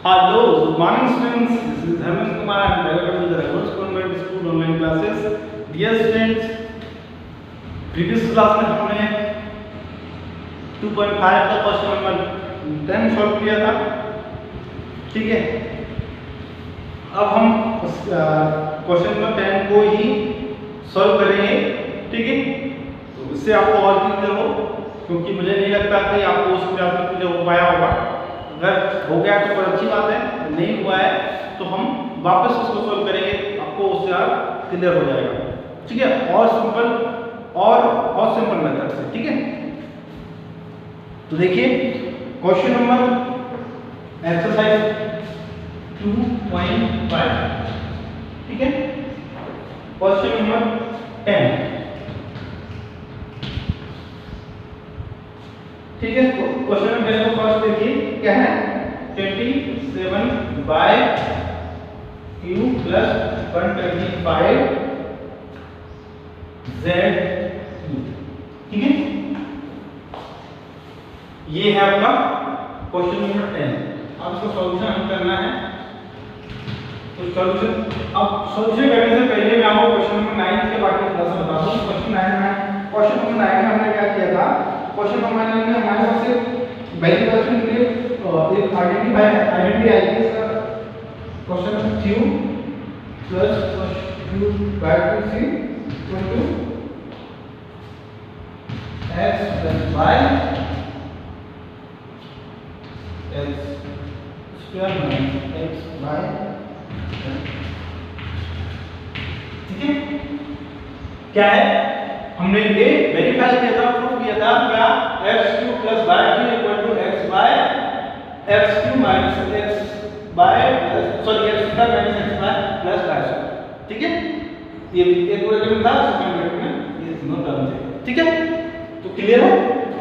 Hello, good morning students. This is Dharmesh Kumar and welcome to the Records Convent School online classes. Dear students, previous class में हमने 2.5 का question number 10 solve किया था, ठीक है। अब हम उस क्वेश्चन नंबर 10 को ही सॉल्व करेंगे, ठीक है। तो इससे आपको और क्लियर हो, क्योंकि मुझे नहीं लगता कि आपको उस क्लास में क्लियर हो पाया होगा। अगर हो गया तो बहुत अच्छी बात है, नहीं हुआ है तो हम वापस इसको सॉल्व करेंगे, आपको उससे क्लियर हो जाएगा, ठीक है। और सिंपल और बहुत सिंपल मेथड से, ठीक है। तो देखिए क्वेश्चन नंबर एक्सरसाइज 2.5, ठीक है। क्वेश्चन नंबर 10, ठीक है। क्वेश्चन नंबर को फर्स्ट देखिए क्या है, 27 बाय q प्लस 125 z, ठीक है। ये है आपका क्वेश्चन नंबर 10। अब इसका सॉल्यूशन हमें करना है। तो सॉल्यूशन, अब सॉल्यूशन करने से पहले मैं आपको क्वेश्चन नंबर 9 के बारे में थोड़ा सा बता दूं। क्वेश्चन नंबर 9 में हमने क्या किया था, क्वेश्चन नंबर 9 में हमारे पास से वेरिएबल्स के लिए एक आइडेंटिटी आई थी। इसका question q plus q by 2c equal to x plus y x square minus x y, ठीक है। क्या है, हमने ये वेरीफाई किया था, प्रूव किया था क्या, x³ plus y³ equal to xy x³ minus xy sorry x² minus xy plus y², ठीक है। ये एक इक्वेशन था, सेकंड ब्रैकेट में ये तीनों टर्म थे, ठीक है। तो क्लियर है।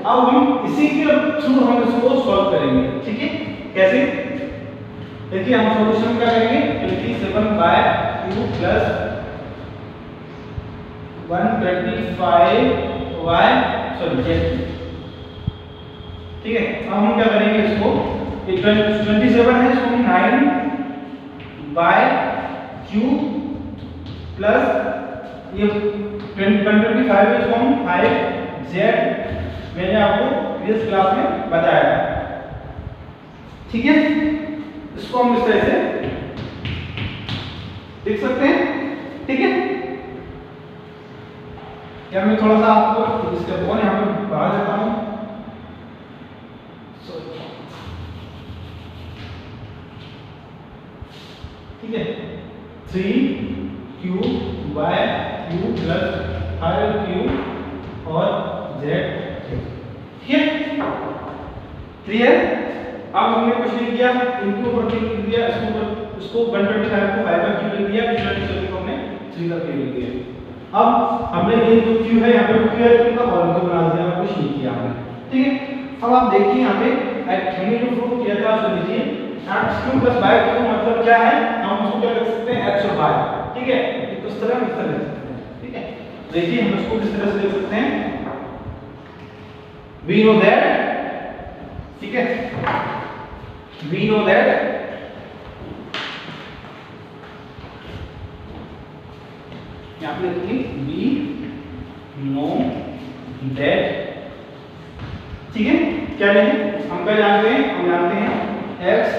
अब हम इसी के थ्रू हम इसको सॉल्व करेंगे, ठीक है। कैसे, देखिए हम सॉल्यूशन क्या करेंगे, 27 by q plus 125y sorry z, ठीक है। अब हम क्या करेंगे, इसको 27 है, इसको 9 बाय q प्लस ये 125 है, इसको हम 5z, मैंने आपको प्रीवियस क्लास में बताया था, ठीक है। इसको हम इस तरह से लिख सकते हैं, ठीक है। या मैं थोड़ा सा आपको इसके बोन यहाँ पे बढ़ा देता हूँ, ठीक है। 3q bye q plus 5q और z, ठीक है। क्लियर। अब हमने कुछ नहीं किया, इनके ऊपर क्लिक कर दिया, इसको 125 को 5 का q लिख दिया, 27 को हमने 3 का q लिख दिया। अब हमने ये जो q है, यहाँ पे q है, इनका फॉर्मूला बना दिया, कुछ नहीं किया हमने, ठीक है। अब आप देखिए यहाँ पे हमने जो प्रूव किया था उसको देखिए, x³ प्लस y³ मतलब क्या है, हम उसको क्या लिख सकते हैं, x और y, ठीक है। तो इस तरह लिख सकते हैं, ठीक है। देखिए हम इसको किस तरह से लिख सकते हैं, we know that, ठीक है, we know that यहाँ पे लिखिए we know that, ठीक है। क्या लिखें, हम क्या जानते हैं, हम जानते हैं x³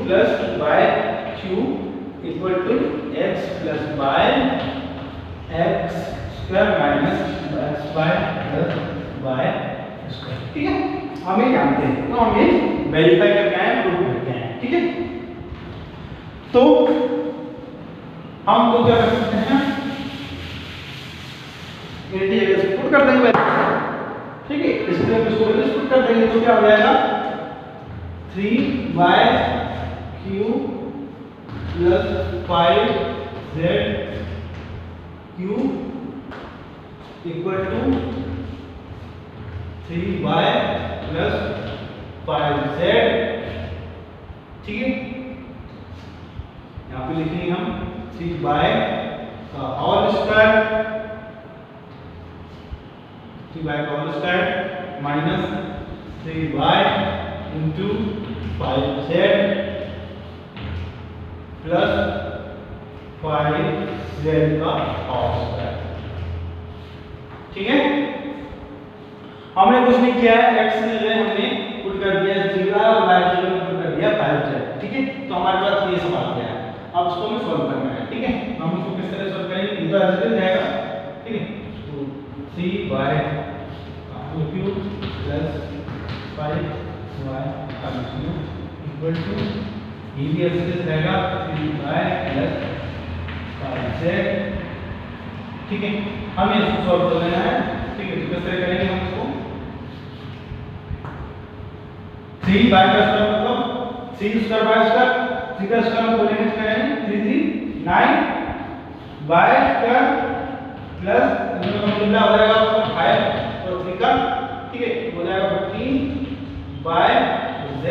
plus y³ equal to x plus y x square minus xy plus y square, ठीक है। हम ये जानते हैं, तो हम ये वेरीफाई करके आए, प्रूव करके आए, ठीक है। तो हम लोग क्या कर सकते हैं, इंटीग्रल से पुट कर देंगे, ठीक है। इसमें इसको पुट कर देंगे तो क्या हो जाएगा, 3y³ plus 5z³ equal to 3y plus 5z, ठीक है। यहाँ पे लिखेंगे हम 3y का होल स्क्वायर, 3y का whole square minus 3y into 5z plus 5z का होल स्क्वायर। ठीक है, हमने कुछ नहीं किया है, x में जो है हमने पुट कर दिया 0 और y में पुट कर दिया 5z। ठीक है, तो हमारे पास ये सवाल गया है, अब इसको हमें सॉल्व करना है। ठीक है, हम इसको किस तरह सॉल्व करेंगे, ये तो ऐसे जाएगा। ठीक है, तो 3y cube plus 5y equal to ये भी ऐसे रहेगा 3y प्लस 5z। ठीक है, हमें इसको सॉल्व कर लेना है। ठीक है, तो किस तरह करेंगे हम इसको, 3y का स्क्वायर मतलब 3 स्क्वायर बाय स्क्वायर, 3 का स्क्वायर हम बोलेंगे क्या है 3 3 9 y स्क्वायर प्लस इसमें फॉर्मूला हो जाएगा आपका 5 और 3 का। ठीक है, हो जाएगा 15 बाय z।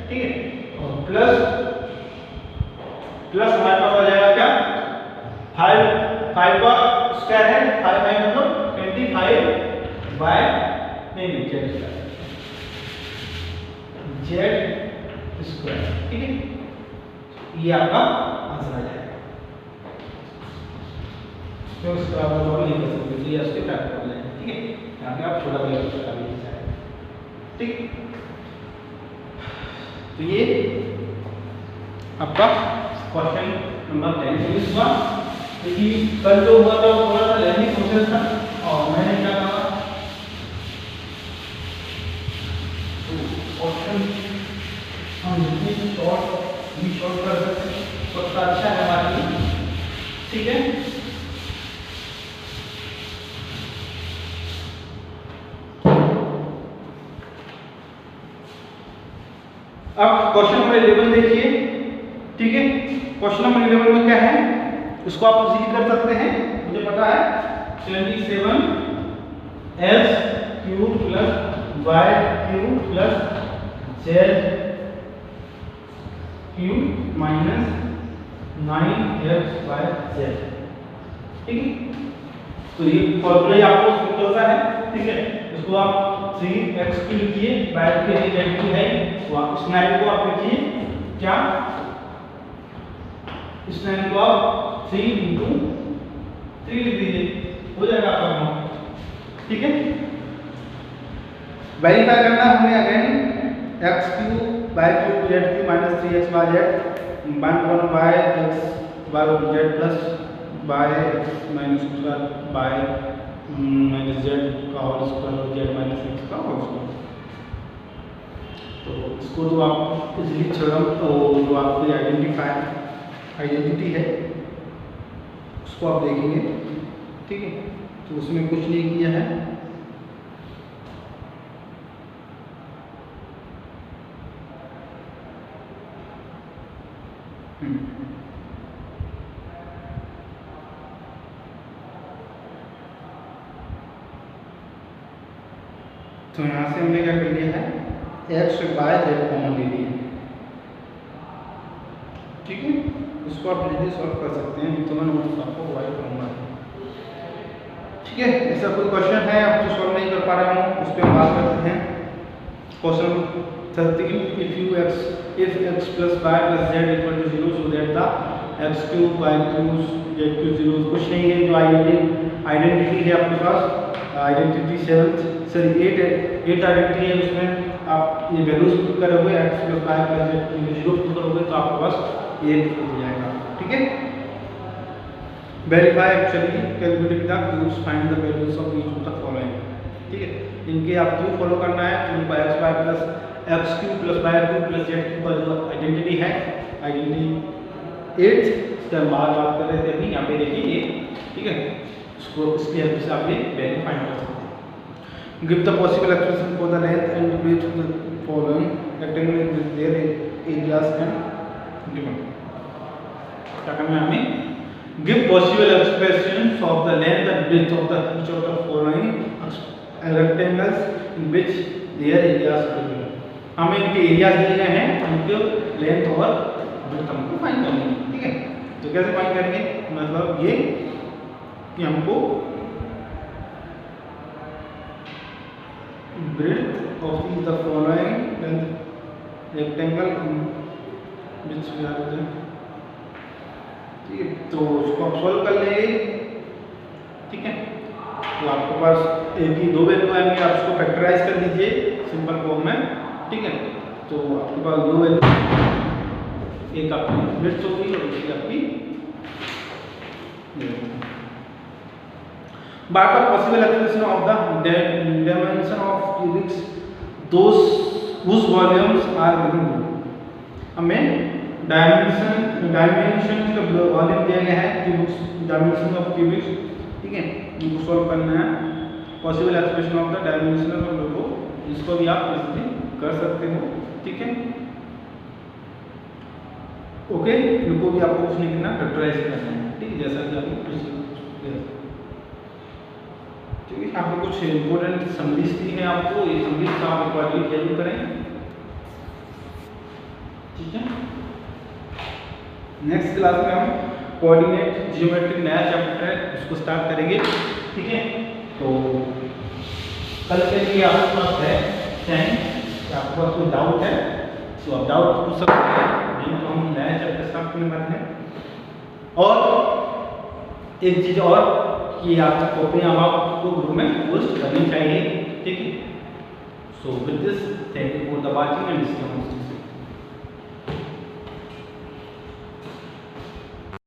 ठीक है, और प्लस हमारे पास आ जाएगा क्या 5 का स्क्वायर है, 5 मतलब 25 बाय नहीं z स्क्वायर। ठीक है, ये आपका आंसर आ जाएगा। तो इसको आप और नहीं कर सकते, तो ये इसके फैक्टर हो जाएगा। ठीक है, यहाँ पे आप छोटा बड़ा कर लीजिए। ठीक, तो ये आपका क्वेश्चन नंबर 10 हुआ। क्योंकि कल जो हुआ था वो थोड़ा सा लेंथी प्रोसेस था और मैंने क्या कहा क्वेश्चन हम जितनी शॉर्ट कर सकते हैं उतना अच्छा है हमारे लिए। ठीक है, अब क्वेश्चन नंबर 11 देखिए। ठीक है, क्वेश्चन नंबर 11 में क्या है उसको आप इजीली कर सकते हैं, मुझे पता है 27 x cube plus y cube plus z cube minus 9xyz। ठीक है, तो ये फॉर्मूला आपको सिंपल सा है। ठीक है, इसको आप 3x क्यूब लिखिए, y के z क्यूब है, तो आप इस 9 को आप लिखिए क्या, इस 9 को आप 3 into 3 लिख दीजिए, हो जाएगा आपका काम। ठीक है, वेरीफाई करना हमें again x cube y cube z cube minus 3xyz 1 by x y z plus y minus y minus z का whole square z minus x का होल स्क्वायर। तो इसको तो आप इजीली थ्योरम जो आपकी आइडेंटिटी है उसको आप देखेंगे। ठीक है, तो उसमें कुछ नहीं किया है। तो यहाँ से हमने क्या कर लिया है x बाय z कॉमन ले लिया। ठीक है, इसको आप जल्दी सॉल्व कर सकते हैं, तो मैं नोट्स आपको y करूँगा। ठीक है, ऐसा कोई क्वेश्चन है आप जो सॉल्व नहीं कर पा रहे हो उस पर हम बात करते हैं। Question 13 if x plus y plus z equal to 0 so that the x cube y cube z cube 0 कुछ नहीं है। जो आइडेंटिटी है आपके पास आइडेंटिटी 8 आइडेंटिटी है, उसमें आप ये वैल्यूज पुट करोगे x plus y plus z 0 put करोगे तो आपके पास ये हो जाएगा। ठीक है, verify actually calculating the cubes find the values of each of the following. ठीक है, इनके आप क्यूब फॉलो करना है, तो इनका x y plus x cube plus y cube plus z cube का जो आइडेंटिटी है आइडेंटिटी 8 इसका हम बात कर रहे थे अभी, यहाँ पे देखिए ये। ठीक है, इसको इसकी हेल्प से आप ये वैल्यू फाइंड कर सकते हैं। Give the possible expression for the length and breadth of the following rectangle with their areas and given. क्या करना है हमें, give possible expressions of the length and width of the each of the following rectangles in which their areas are given। हमें इनके areas दिए गए हैं, उनके लेंथ और विड्थ हमको फाइंड करनी है। ठीक है, तो कैसे फाइंड करेंगे, मतलब ये कि हमको breadth of the following length rectangle which we are using, ठीक है। तो उसको आप सॉल्व कर लेंगे, ठीक है। तो आपके पास एक ही दो वैल्यू आएंगे, आप उसको फैक्टराइज कर दीजिए सिंपल फॉर्म में, ठीक है। तो आपके पास दो वैल्यू, एक आपकी विड्थ होगी और दूसरी आपकी by the possible expression of the dimension of cuboids those whose volumes are given below। हमें डायमेंशन का वॉल्यूम दिया गया है, क्यूबिक्स डायमेंशन ऑफ क्यूबिक्स, ठीक है। इनको सॉल्व करना है, possible expression of the dimension of low, इसको भी आप इजीली कर सकते हो, ठीक है। ओके, इनको भी आपको कुछ नहीं करना, फैक्टराइज करना है, ठीक है, जैसा कि आपने ठीक है। आपको कुछ इंपॉर्टेंट समरीज दी है, आपको ये समरीज का आप एक बार रीड जरूर करें, ठीक है। नेक्स्ट क्लास में हम कोऑर्डिनेट ज्योमेट्री नया चैप्टर है उसको स्टार्ट करेंगे, ठीक है। तो कल के लिए आपके पास है टाइम, आपके पास कोई डाउट है तो आप डाउट पूछ सकते हैं, नहीं तो हम नया चैप्टर स्टार्ट करने वाले हैं। और एक चीज और कि आपकी कॉपियां आपको ग्रुप में पोस्ट करनी चाहिए, ठीक है। So with this thank you for the watching and